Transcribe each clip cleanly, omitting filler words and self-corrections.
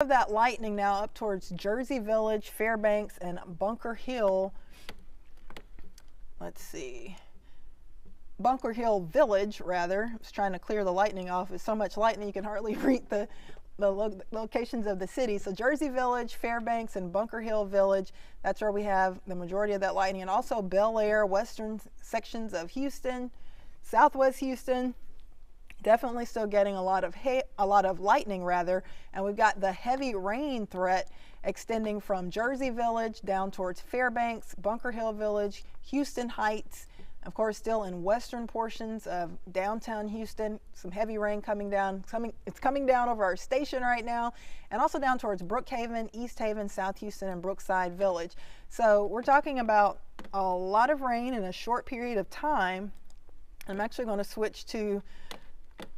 Of that lightning now up towards Jersey Village, Fairbanks, and Bunker Hill. Let's see. Bunker Hill Village, rather. I was trying to clear the lightning off. It's so much lightning you can hardly read the locations of the city. So Jersey Village, Fairbanks, and Bunker Hill Village. That's where we have the majority of that lightning. And also Bel Air, western sections of Houston, southwest Houston. Definitely still getting a lot of lightning rather, and we've got the heavy rain threat extending from Jersey Village down towards Fairbanks, Bunker Hill Village, Houston Heights, of course still in western portions of downtown Houston. Some heavy rain coming down. It's coming down over our station right now, and also down towards Brookhaven, East Haven, South Houston, and Brookside Village. So we're talking about a lot of rain in a short period of time. I'm actually going to switch to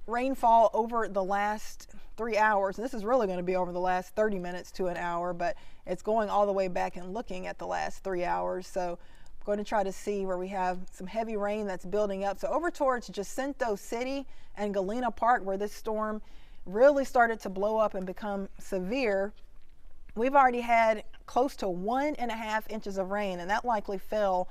rainfall over the last 3 hours. This is really going to be over the last 30 minutes to an hour, but it's going all the way back and looking at the last 3 hours. So I'm going to try to see where we have some heavy rain that's building up. So over towards Jacinto City and Galena Park, where this storm really started to blow up and become severe, we've already had close to 1.5 inches of rain, and that likely fell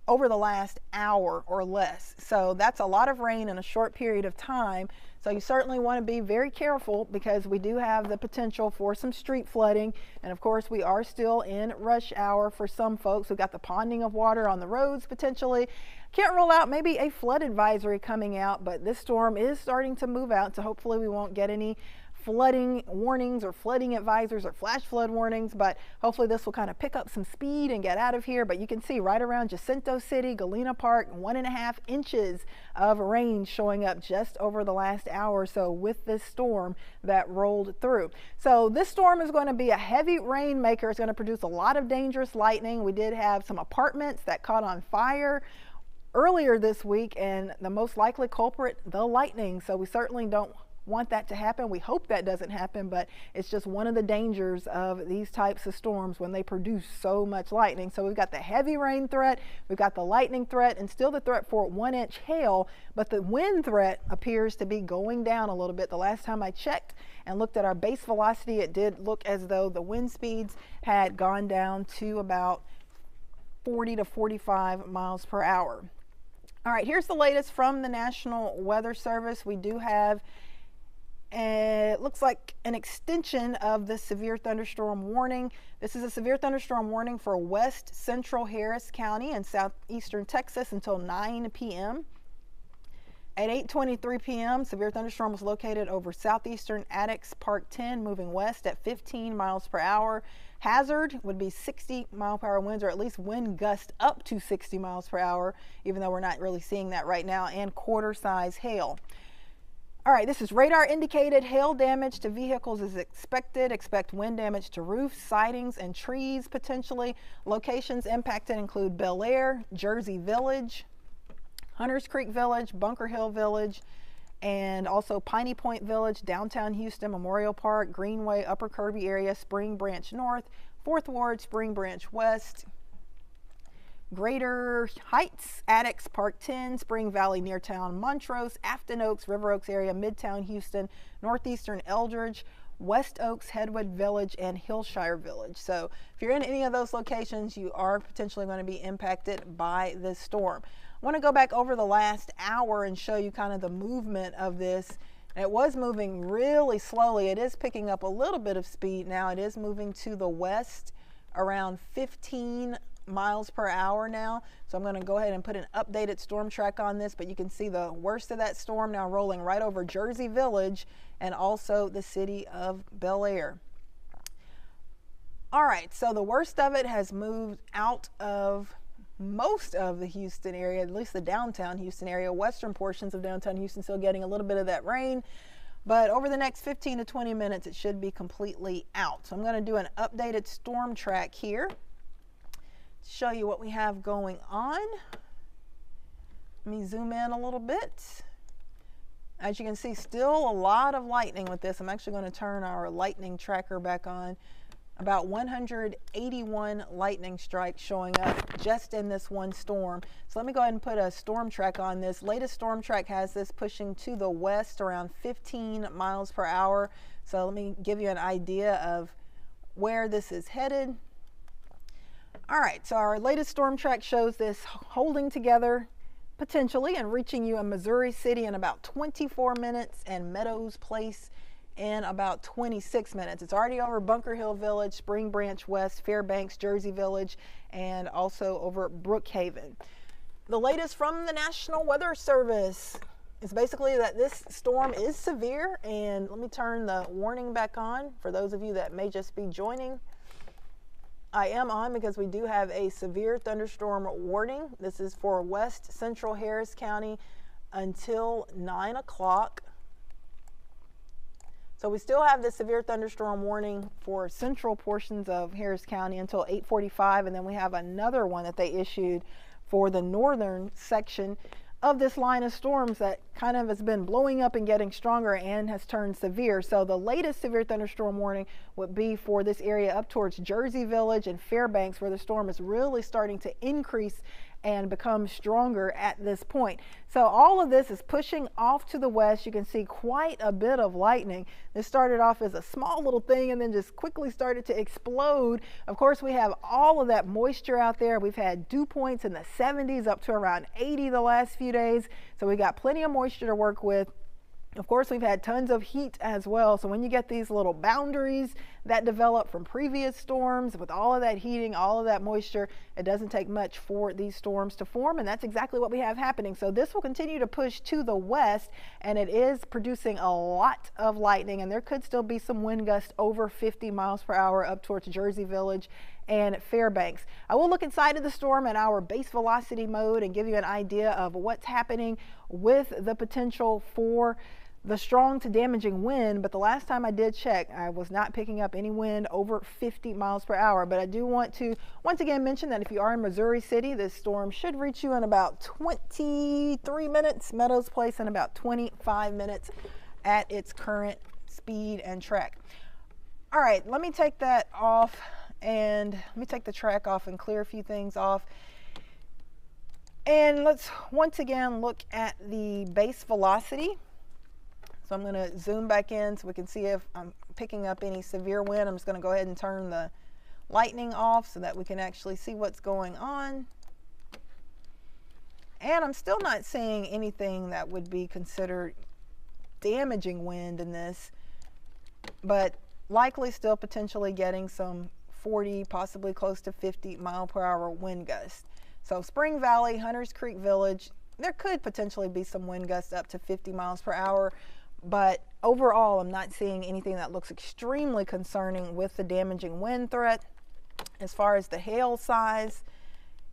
over the last hour or less. So that's a lot of rain in a short period of time. So you certainly want to be very careful, because we do have the potential for some street flooding. And of course, we are still in rush hour for some folks. We've got the ponding of water on the roads potentially. Can't rule out maybe a flood advisory coming out, but this storm is starting to move out. So hopefully we won't get any flooding warnings or flooding advisors or flash flood warnings, but hopefully this will kind of pick up some speed and get out of here. But you can see right around Jacinto City, Galena Park, 1.5 inches of rain showing up just over the last hour or so with this storm that rolled through. So this storm is going to be a heavy rain maker. It's going to produce a lot of dangerous lightning. We did have some apartments that caught on fire earlier this week, and the most likely culprit, the lightning. So we certainly don't want that to happen. We hope that doesn't happen, but it's just one of the dangers of these types of storms when they produce so much lightning. So we've got the heavy rain threat, we've got the lightning threat, and still the threat for 1-inch hail, but the wind threat appears to be going down a little bit. The last time I checked and looked at our base velocity, it did look as though the wind speeds had gone down to about 40 to 45 miles per hour. All right, here's the latest from the National Weather Service. We do have it looks like an extension of the severe thunderstorm warning. This is a severe thunderstorm warning for west central Harris County and southeastern Texas until 9 p.m. At 8:23 p.m., severe thunderstorm was located over southeastern Attucks Park 10, moving west at 15 miles per hour. Hazard would be 60-mile-per-hour winds, or at least wind gust up to 60 miles per hour, even though we're not really seeing that right now, and quarter-size hail. All right, this is radar indicated hail damage to vehicles is expected. Expect wind damage to roofs, sidings, and trees potentially. Locations impacted include Bel Air, Jersey Village, Hunters Creek Village, Bunker Hill Village, and also Piney Point Village, downtown Houston, Memorial Park, Greenway, Upper Kirby area, Spring Branch North, 4th Ward, Spring Branch West, Greater Heights, Attucks Park 10, Spring Valley near town, Montrose, Afton Oaks, River Oaks area, Midtown Houston, Northeastern Eldridge, West Oaks, Headwood Village, and Hillshire Village. So if you're in any of those locations, you are potentially going to be impacted by this storm. I want to go back over the last hour and show you kind of the movement of this. It was moving really slowly. It is picking up a little bit of speed now. It is moving to the west around 15 miles per hour now. So I'm going to go ahead and put an updated storm track on this, but you can see the worst of that storm now rolling right over Jersey Village and also the city of Bel Air. All right, so the worst of it has moved out of most of the Houston area, at least the downtown Houston area. Western portions of downtown Houston still getting a little bit of that rain, but over the next 15 to 20 minutes it should be completely out. So I'm going to do an updated storm track here, show you what we have going on. Let me zoom in a little bit. As you can see, still a lot of lightning with this. I'm actually going to turn our lightning tracker back on About 181 lightning strikes showing up just in this one storm. So let me go ahead and put a storm track on this. Latest storm track has this pushing to the west around 15 miles per hour. So let me give you an idea of where this is headed. All right, so our latest storm track shows this holding together potentially and reaching you in Missouri City in about 24 minutes and Meadows Place in about 26 minutes. It's already over Bunker Hill Village, Spring Branch West, Fairbanks, Jersey Village, and also over Brookhaven. The latest from the National Weather Service is basically that this storm is severe, and let me turn the warning back on for those of you that may just be joining. I am on because we do have a severe thunderstorm warning. This is for west central Harris County until 9 o'clock. So we still have the severe thunderstorm warning for central portions of Harris County until 8:45, and then we have another one that they issued for the northern section of this line of storms that kind of has been blowing up and getting stronger and has turned severe. So the latest severe thunderstorm warning would be for this area up towards Jersey Village and Fairbanks, where the storm is really starting to increase and become stronger at this point. So all of this is pushing off to the west. You can see quite a bit of lightning. This started off as a small little thing and then just quickly started to explode. Of course, we have all of that moisture out there. We've had dew points in the 70s up to around 80 the last few days. So we got plenty of moisture to work with. Of course, we've had tons of heat as well. So when you get these little boundaries that develop from previous storms with all of that heating, all of that moisture, it doesn't take much for these storms to form. And that's exactly what we have happening. So this will continue to push to the west, and it is producing a lot of lightning. And there could still be some wind gusts over 50 miles per hour up towards Jersey Village and Fairbanks. I will look inside of the storm in our base velocity mode and give you an idea of what's happening with the potential for the strong to damaging wind, but the last time I did check, I was not picking up any wind over 50 miles per hour. But I do want to once again mention that if you are in Missouri City, this storm should reach you in about 23 minutes, Meadows Place in about 25 minutes at its current speed and track. All right, let me take that off, and let me take the track off and clear a few things off. And let's once again look at the base velocity. So I'm going to zoom back in so we can see if I'm picking up any severe wind. I'm just going to go ahead and turn the lightning off so that we can actually see what's going on. And I'm still not seeing anything that would be considered damaging wind in this, but likely still potentially getting some 40, possibly close to 50 mile per hour wind gusts. So Spring Valley, Hunters Creek Village, there could potentially be some wind gusts up to 50 miles per hour. But overall, I'm not seeing anything that looks extremely concerning with the damaging wind threat. As far as the hail size,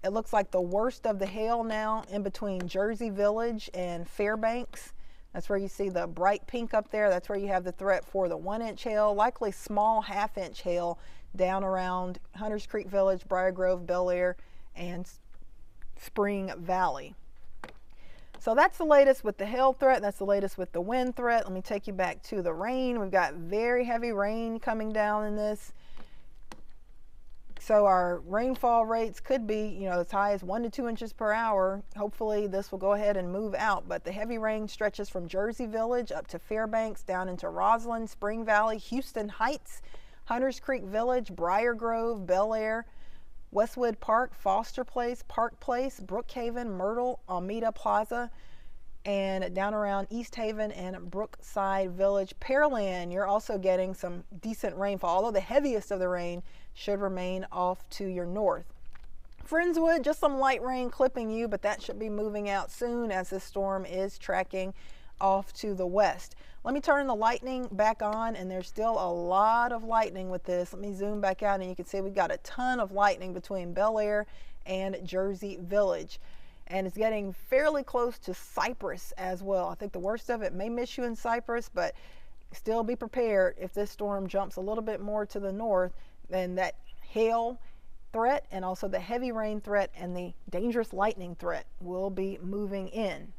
it looks like the worst of the hail now in between Jersey Village and Fairbanks. That's where you see the bright pink up there. That's where you have the threat for the 1-inch hail, likely small half-inch hail down around Hunters Creek Village, Briar Grove, Bel Air, and Spring Valley. So that's the latest with the hail threat. That's the latest with the wind threat. Let me take you back to the rain. We've got very heavy rain coming down in this. So our rainfall rates could be, as high as 1 to 2 inches per hour. Hopefully this will go ahead and move out. But the heavy rain stretches from Jersey Village up to Fairbanks, down into Roslyn, Spring Valley, Houston Heights, Hunters Creek Village, Briar Grove, Bel Air, Westwood Park, Foster Place, Park Place, Brookhaven, Myrtle, Almeda Plaza, and down around East Haven and Brookside Village. Pearland, you're also getting some decent rainfall, although the heaviest of the rain should remain off to your north. Friendswood, just some light rain clipping you, but that should be moving out soon as this storm is tracking off to the west. Let me turn the lightning back on, and there's still a lot of lightning with this. Let me zoom back out, and you can see we've got a ton of lightning between Bel Air and Jersey Village. And it's getting fairly close to Cypress as well. I think the worst of it may miss you in Cypress, but still be prepared if this storm jumps a little bit more to the north, then that hail threat and also the heavy rain threat and the dangerous lightning threat will be moving in.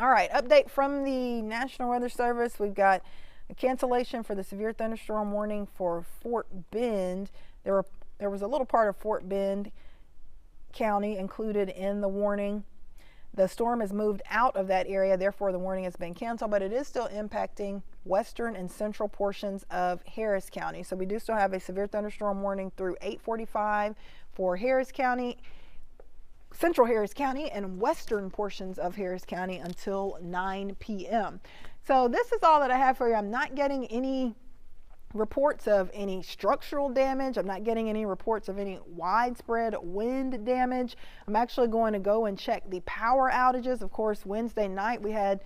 All right, update from the National Weather Service. We've got A cancellation for the severe thunderstorm warning for Fort Bend. There was a little part of Fort Bend County included in the warning. The storm has moved out of that area, therefore the warning has been canceled, but it is still impacting western and central portions of Harris County. So we do still have a severe thunderstorm warning through 8:45 for Harris County, central Harris County, and western portions of Harris County until 9 p.m. So this is all that I have for you. I'm not getting any reports of any structural damage. I'm not getting any reports of any widespread wind damage. I'm actually going to go and check the power outages. Of course, Wednesday night we had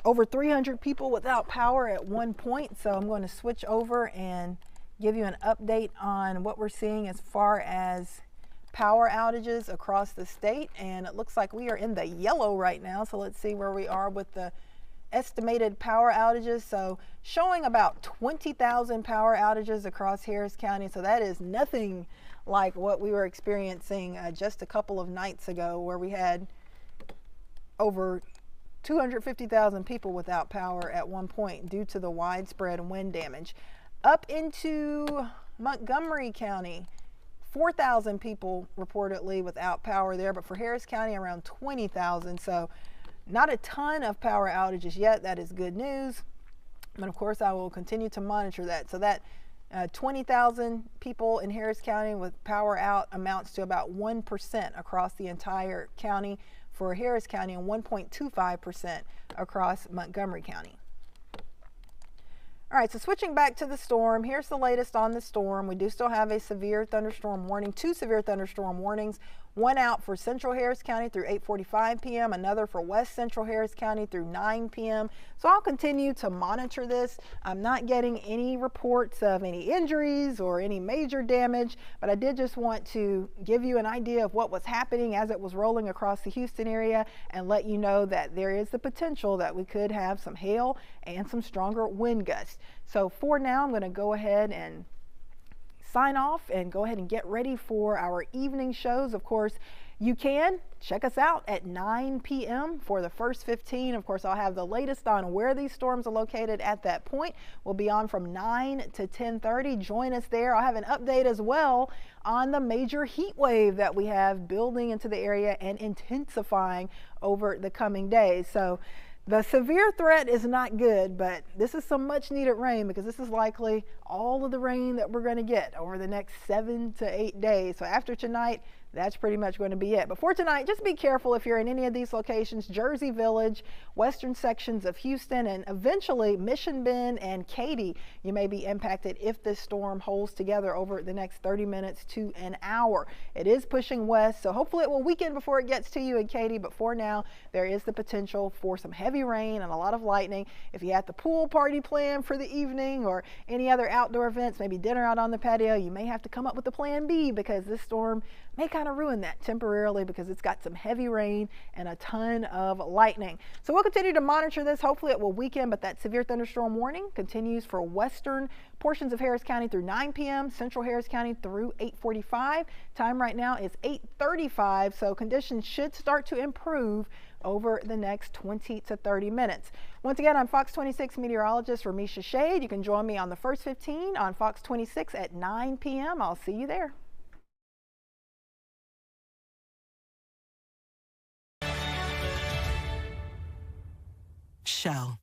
over 300 people without power at one point. So I'm going to switch over and give you an update on what we're seeing as far as power outages across the state. And it looks like we are in the yellow right now. So let's see where we are with the estimated power outages. So showing about 20,000 power outages across Harris County. So that is nothing like what we were experiencing just a couple of nights ago, where we had over 250,000 people without power at one point due to the widespread wind damage. Up into Montgomery County, 4,000 people reportedly without power there, but for Harris County around 20,000. So not a ton of power outages yet. That is good news. But of course, I will continue to monitor that. So that 20,000 people in Harris County with power out amounts to about 1% across the entire county for Harris County and 1.25% across Montgomery County. All right, so switching back to the storm, here's the latest on the storm. We do still have a severe thunderstorm warning, 2 severe thunderstorm warnings, one out for central Harris County through 8:45 p.m., another for west central Harris County through 9 p.m. So I'll continue to monitor this. I'm not getting any reports of any injuries or any major damage, but I did just want to give you an idea of what was happening as it was rolling across the Houston area and let you know that there is the potential that we could have some hail and some stronger wind gusts. So for now, I'm going to go ahead and sign off and go ahead and get ready for our evening shows. Of course, you can check us out at 9 p.m. for the first 15. Of course, I'll have the latest on where these storms are located at that point. We'll be on from 9 to 10:30. Join us there. I'll have an update as well on the major heat wave that we have building into the area and intensifying over the coming days. So the severe threat is not good, but this is some much needed rain, because this is likely all of the rain that we're going to get over the next 7 to 8 days. So after tonight, that's pretty much going to be it. But for tonight, just be careful if you're in any of these locations: Jersey Village, western sections of Houston, and eventually Mission Bend and Katy. You may be impacted if this storm holds together over the next 30 minutes to an hour. It is pushing west, so hopefully it will weaken before it gets to you in Katy. But for now, there is the potential for some heavy rain and a lot of lightning. If you had the pool party planned for the evening or any other outdoor events, maybe dinner out on the patio, you may have to come up with a plan B, because this storm may kind of ruin that temporarily, because it's got some heavy rain and a ton of lightning. So we'll continue to monitor this. Hopefully it will weaken, but that severe thunderstorm warning continues for western portions of Harris County through 9 p.m., central Harris County through 8:45. Time right now is 8:35, so conditions should start to improve over the next 20 to 30 minutes. Once again, I'm Fox 26 meteorologist Remeisha Shade. You can join me on the first 15 on Fox 26 at 9 p.m. I'll see you there. Shell